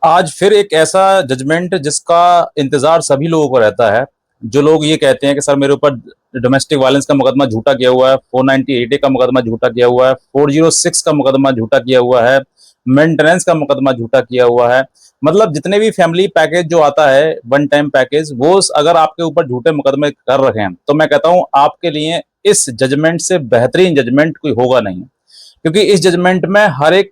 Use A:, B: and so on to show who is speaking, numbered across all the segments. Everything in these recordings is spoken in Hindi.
A: आज फिर एक ऐसा जजमेंट जिसका इंतजार सभी लोगों को रहता है। जो लोग ये कहते हैं कि सर मेरे ऊपर डोमेस्टिक वायलेंस का मुकदमा झूठा किया हुआ है, 498 का मुकदमा झूठा किया हुआ है, 406 का मुकदमा झूठा किया हुआ है, मेंटेनेंस का मुकदमा झूठा किया हुआ है। मतलब जितने भी फैमिली पैकेज जो आता है, वन टाइम पैकेज, वो अगर आपके ऊपर झूठे मुकदमे कर रखे हैं तो मैं कहता हूं आपके लिए इस जजमेंट से बेहतरीन जजमेंट कोई होगा नहीं। क्योंकि इस जजमेंट में हर एक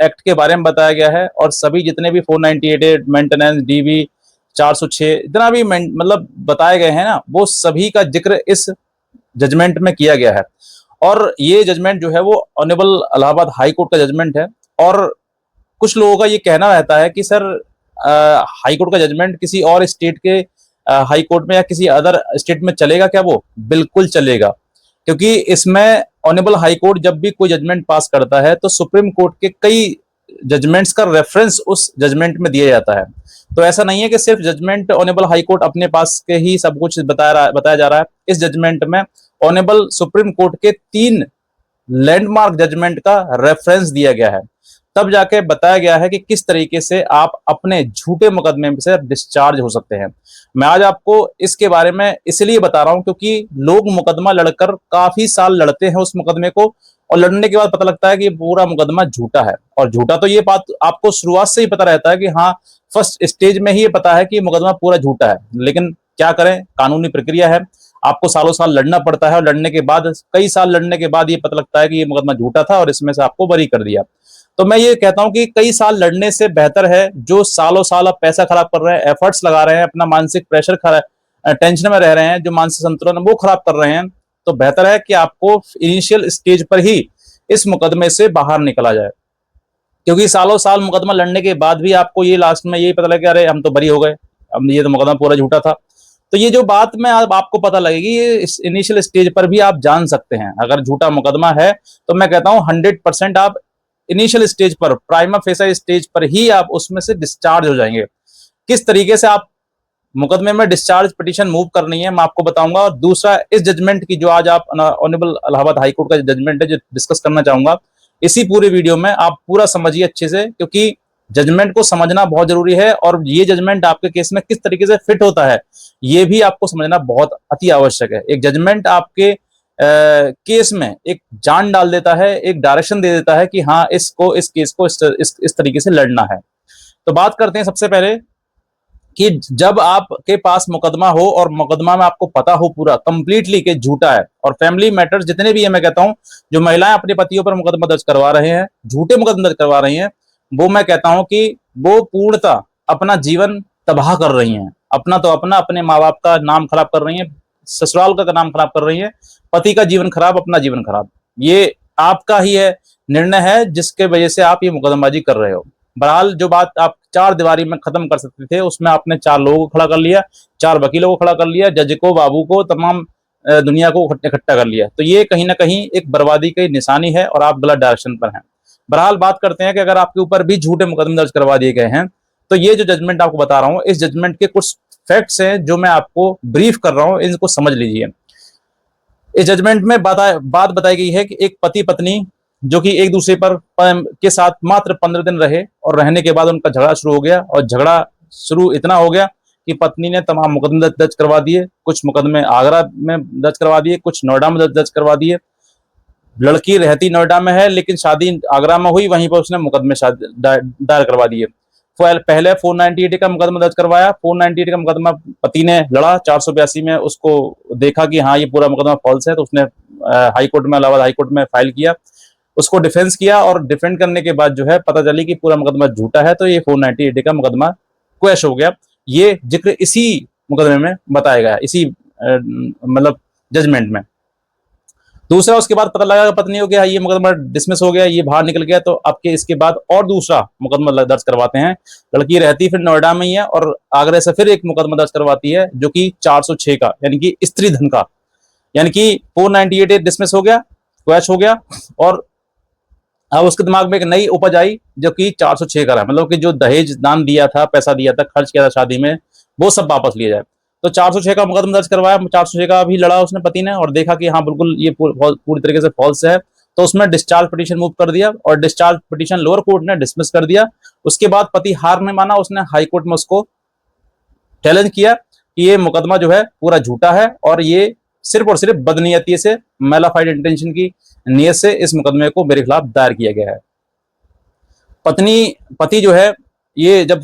A: एक्ट के बारे में बताया गया है और सभी जितने भी 498 मेंटेनेंस डीवी 406 जितना भी मतलब बताए गए हैं ना, वो सभी का जिक्र इस जजमेंट में किया गया है। और ये जजमेंट जो है वो ऑनरेबल इलाहाबाद हाई कोर्ट का जजमेंट है। और कुछ लोगों का ये कहना रहता है कि सर हाई कोर्ट का जजमेंट किसी और स्टेट के हाई कोर्ट में या किसी अदर स्टेट में चलेगा क्या? वो बिल्कुल चलेगा, क्योंकि इसमें ऑनरेबल हाई कोर्ट जब भी कोई जजमेंट पास करता है तो सुप्रीम कोर्ट के कई जजमेंट्स का रेफरेंस उस जजमेंट में दिया जाता है। तो ऐसा नहीं है कि सिर्फ जजमेंट ऑनरेबल हाई कोर्ट अपने पास के ही सब कुछ बताया जा रहा है। इस जजमेंट में ऑनरेबल सुप्रीम कोर्ट के 3 लैंडमार्क जजमेंट का रेफरेंस दिया गया है। तब जाके बताया गया है कि किस तरीके से आप अपने झूठे मुकदमे से डिस्चार्ज हो सकते हैं। मैं आज आपको इसके बारे में इसलिए बता रहा हूं क्योंकि लोग मुकदमा लड़कर काफी साल लड़ते हैं उस मुकदमे को, और लड़ने के बाद पता लगता है कि पूरा मुकदमा झूठा है। और झूठा तो ये बात आपको शुरुआत से ही पता रहता है कि हाँ, फर्स्ट स्टेज में ही ये पता है कि मुकदमा पूरा झूठा है। लेकिन क्या करें, कानूनी प्रक्रिया है, आपको सालों साल लड़ना पड़ता है और लड़ने के बाद, कई साल लड़ने के बाद ये पता लगता है कि ये मुकदमा झूठा था और इसमें से आपको बरी कर दिया। तो मैं ये कहता हूं कि कई साल लड़ने से बेहतर है, जो सालों साल आप पैसा खराब कर रहे हैं, एफर्ट्स लगा रहे हैं, अपना मानसिक प्रेशर टेंशन में रह रहे हैं, जो मानसिक संतुलन वो खराब कर रहे हैं, तो बेहतर है कि आपको इनिशियल स्टेज पर ही इस मुकदमे से बाहर निकला जाए। क्योंकि सालों साल मुकदमा लड़ने के बाद भी आपको ये लास्ट में यही पता लगे अरे हम तो बरी हो गए, अब ये तो मुकदमा पूरा झूठा था। तो ये जो बात में अब आपको पता लगेगी, ये इस इनिशियल स्टेज पर भी आप जान सकते हैं। अगर झूठा मुकदमा है तो मैं कहता हूं 100% आप इनिशियल स्टेज पर, प्राइमा फेसा स्टेज पर ही आप उसमें से डिस्चार्ज हो जाएंगे। किस तरीके से आप मुकदमे में डिस्चार्ज पिटीशन मूव करनी है मैं आपको बताऊंगा। और दूसरा, इस जजमेंट की जो आज आप ऑनरेबल इलाहाबाद हाई कोर्ट का जजमेंट है जो डिस्कस करना चाहूंगा, इसी पूरे वीडियो में आप पूरा समझिए अच्छे से, क्योंकि जजमेंट को समझना बहुत जरूरी है और ये जजमेंट आपके केस में किस तरीके से फिट होता है ये भी आपको समझना बहुत अति आवश्यक है। एक जजमेंट आपके केस में एक जान डाल देता है, एक डायरेक्शन दे देता है कि हाँ, इसको, इस केस को इस तरीके से लड़ना है। तो बात करते हैं सबसे पहले कि जब आपके पास मुकदमा हो और मुकदमा में आपको पता हो पूरा कंप्लीटली कि झूठा है, और फैमिली मैटर्स जितने भी है, मैं कहता हूं जो महिलाएं अपने पतियों पर मुकदमा दर्ज करवा रहे हैं, झूठे मुकदमा दर्ज करवा रही हैं, वो मैं कहता हूं कि वो पूर्णतः अपना जीवन तबाह कर रही हैं। अपना तो अपना, अपने माँ बाप का नाम खराब कर रही हैं, ससुराल का नाम खराब कर रही है, पति का जीवन खराब, अपना जीवन खराब। ये आपका ही है, निर्णय है जिसके वजह से आप ये मुकदमबाजी कर रहे हो। बहरहाल जो बात आप चार दीवारी में खत्म कर सकते थे, उसमें आपने 4 लोगों को खड़ा कर लिया, 4 वकीलों को खड़ा कर लिया, जज को, बाबू को, तमाम दुनिया को इकट्ठा कर लिया। तो ये कहीं ना कहीं एक बर्बादी की निशानी है और आप गलत डायरेक्शन पर हैं। बहरहाल बात करते हैं कि अगर आपके ऊपर भी झूठे मुकदमे दर्ज करवा दिए गए हैं तो ये जो जजमेंट आपको बता रहा हूं, इस जजमेंट के कुछ फैक्ट्स हैं जो मैं आपको ब्रीफ कर रहा हूं, इनको समझ लीजिए। इस जजमेंट में बात बताई गई है कि एक पति पत्नी जो कि एक दूसरे पर के साथ मात्र 15 दिन रहे और रहने के बाद उनका झगड़ा शुरू हो गया, और झगड़ा शुरू इतना हो गया कि पत्नी ने तमाम मुकदमे दर्ज करवा दिए। कुछ मुकदमे आगरा में दर्ज करवा दिए, कुछ नोएडा में दर्ज करवा दिए। लड़की रहती नोएडा में है लेकिन शादी आगरा में हुई, वहीं पर उसने मुकदमे दायर करवा दिए। पहले 498 का मुकदमा दर्ज करवाया। 498 का मुकदमा पति ने लड़ा, 482 में उसको देखा कि हाँ ये पूरा मुकदमा फॉल्स है, तो उसने हाई कोर्ट में, इलाहाबाद हाई कोर्ट में फाइल किया, उसको डिफेंस किया, और डिफेंड करने के बाद जो है पता चली कि पूरा मुकदमा झूठा है, तो ये 498 का मुकदमा क्वैश हो गया। ये जिक्र इसी मुकदमे में बताया गया, इसी मतलब जजमेंट में। दूसरा, उसके बाद पता लगा पत्नी हो गया, ये मुकदमा डिसमिस हो गया, ये बाहर निकल गया, तो आपके इसके बाद और दूसरा मुकदमा दर्ज करवाते हैं। लड़की रहती फिर नोएडा में ही है और आगरा से फिर एक मुकदमा दर्ज करवाती है जो कि 406 का, यानी कि स्त्री धन का। यानी कि 498 डिसमिस हो गया, क्वैश हो गया, और अब उसके दिमाग में एक नई उपज आई जो कि 406 का है, मतलब कि जो दहेज दान दिया था, पैसा दिया था, खर्च किया था शादी में, वो सब वापस लिया जाए। तो 406 का मुकदमा दर्ज करवाया, 406 का भी लड़ा उसने पति ने, और देखा कि हाँ बिल्कुल ये पूरी तरीके से फॉल्स है, तो उसमें डिस्चार्ज पिटीशन मूव कर दिया और डिस्चार्ज पिटीशन लोअर कोर्ट ने डिसमिस कर दिया। उसके बाद पति हार नहीं माना, उसने हाई कोर्ट में उसको चैलेंज किया कि ये मुकदमा जो है पूरा झूठा है और ये सिर्फ और सिर्फ बदनीयती से, मेलाफाइड इंटेंशन की नीयत से इस मुकदमे को मेरे खिलाफ दायर किया गया है। पति जो है ये जब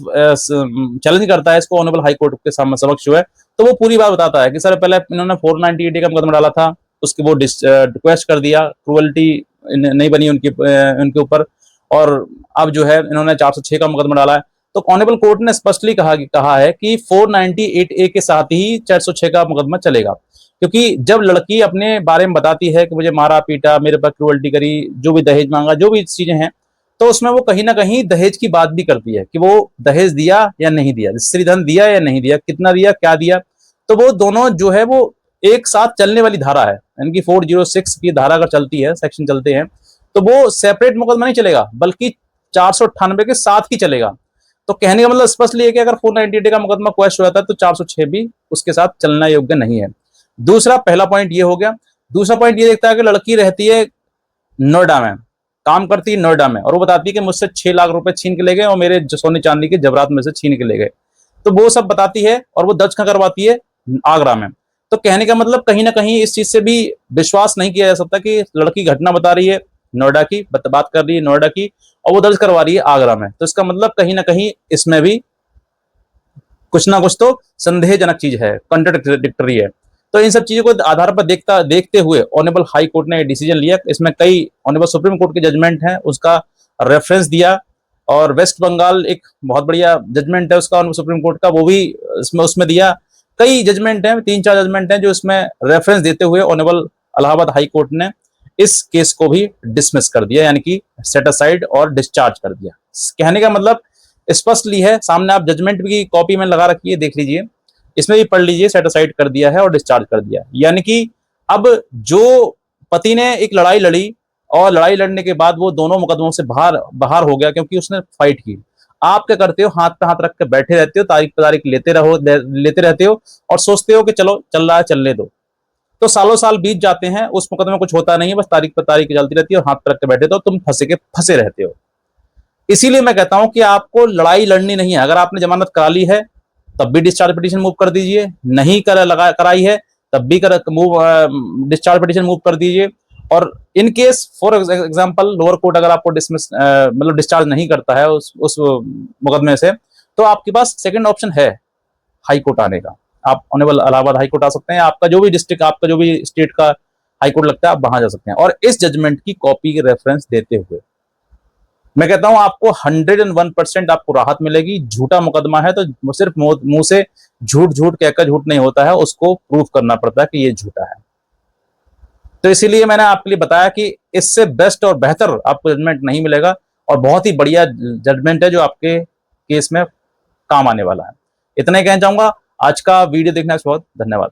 A: चैलेंज करता है इसको ऑनरेबल हाई कोर्ट के सामने समक्ष जो है, तो वो पूरी बात बताता है कि सर पहले इन्होंने 498 का मुकदमा डाला था, उसके वो रिक्वेस्ट कर दिया, क्रूअल्टी नहीं बनी उनके ऊपर, और अब जो है इन्होंने 406 का मुकदमा डाला है। तो ऑनरेबल कोर्ट ने स्पष्टली कहा है कि 498A के साथ ही 406 का मुकदमा चलेगा, क्योंकि जब लड़की अपने बारे में बताती है कि मुझे मारा पीटा, मेरे पर क्रूअल्टी करी, जो भी दहेज मांगा, जो भी चीजें हैं, तो उसमें वो कहीं ना कहीं दहेज की बात भी करती है कि वो दहेज दिया या नहीं दिया, स्त्रीधन दिया या नहीं दिया, कितना दिया, क्या दिया। तो वो दोनों जो है वो एक साथ चलने वाली धारा है, यानी कि 406 की धारा अगर चलती है, सेक्शन चलते हैं, तो वो सेपरेट मुकदमा नहीं चलेगा, बल्कि 498 के साथ ही चलेगा। तो कहने का मतलब स्पष्ट है कि अगर 498 का मुकदमा क्वेश्चन हो जाता है तो 406 भी उसके साथ चलना योग्य नहीं है। दूसरा, पहला पॉइंट ये हो गया। दूसरा पॉइंट ये देखता है कि लड़की रहती है नोएडा में, काम करती है नोएडा में, और वो बताती है कि मुझसे 6 लाख रुपए छीन के ले गए और मेरे सोने चांदी के जवरात में से छीन के ले गए। तो वो सब बताती है और वो दर्ज करवाती है आगरा में। तो कहने का मतलब कहीं ना कहीं इस चीज से भी विश्वास नहीं किया जा सकता कि लड़की घटना बता रही है नोएडा की, बात कर रही है नोएडा की, और वो दर्ज करवा रही है आगरा में। तो इसका मतलब कहीं ना कहीं इसमें भी कुछ ना कुछ तो संदेहजनक चीज है, कॉन्ट्राडिक्टरी है। तो इन सब चीजों को आधार पर देखते हुए ऑनरेबल हाई कोर्ट ने डिसीजन लिया। इसमें कई ऑनरेबल सुप्रीम कोर्ट के जजमेंट हैं, उसका रेफरेंस दिया, और वेस्ट बंगाल एक बहुत बढ़िया जजमेंट है उसका सुप्रीम कोर्ट का, वो भी उसमें दिया। कई जजमेंट हैं, 3-4 जजमेंट हैं जो इसमें रेफरेंस देते हुए ऑनरेबल इलाहाबाद हाई कोर्ट ने इस केस को भी डिसमिस कर दिया, यानी कि सेट असाइड और डिस्चार्ज कर दिया। कहने का मतलब स्पष्टली है, सामने आप जजमेंट की कॉपी में लगा रखी है, देख लीजिए, इसमें भी पढ़ लीजिए, सेट असाइड कर दिया है और डिस्चार्ज कर दिया। यानी कि अब जो पति ने एक लड़ाई लड़ी और लड़ाई लड़ने के बाद वो दोनों मुकदमों से बाहर हो गया क्योंकि उसने फाइट की। आप क्या करते हो, हाथ पे हाथ रख के बैठे रहते हो, तारीख पे तारीख लेते रहते हो और सोचते हो कि चलो चल रहा है चलने दो। तो सालों साल बीत जाते हैं, उस मुकदमे में कुछ होता नहीं है, बस तारीख पर तारीख चलती रहती है और हाथ पे रख के बैठे, तो तुम फंसे रहते हो। इसीलिए मैं कहता हूं कि आपको लड़ाई लड़नी नहीं है। अगर आपने जमानत करा ली है तब भी डिस्चार्ज पिटीशन मूव कर दीजिए, नहीं कराई है तब भी डिस्चार्ज पिटीशन मूव कर दीजिए। और in case for example lower court अगर आपको मतलब डिस्चार्ज नहीं करता है उस मुकदमे से, तो आपके पास सेकंड ऑप्शन है हाई कोर्ट आने का। आप ऑनरेबल इलाहाबाद हाई कोर्ट आ सकते हैं, आपका जो भी डिस्ट्रिक्ट, आपका जो भी स्टेट का हाई कोर्ट लगता है, आप वहां जा सकते हैं। और इस जजमेंट की कॉपी के रेफरेंस देते हुए मैं कहता हूं आपको 101% आपको राहत मिलेगी। झूठा मुकदमा है तो सिर्फ मुंह से झूठ झूठ कहकर झूठ नहीं होता है, उसको प्रूफ करना पड़ता है कि ये झूठा है। तो इसीलिए मैंने आपके लिए बताया कि इससे बेस्ट और बेहतर आपको जजमेंट नहीं मिलेगा, और बहुत ही बढ़िया जजमेंट है जो आपके केस में काम आने वाला है। इतना ही कहना चाहूंगा। आज का वीडियो देखने से बहुत धन्यवाद।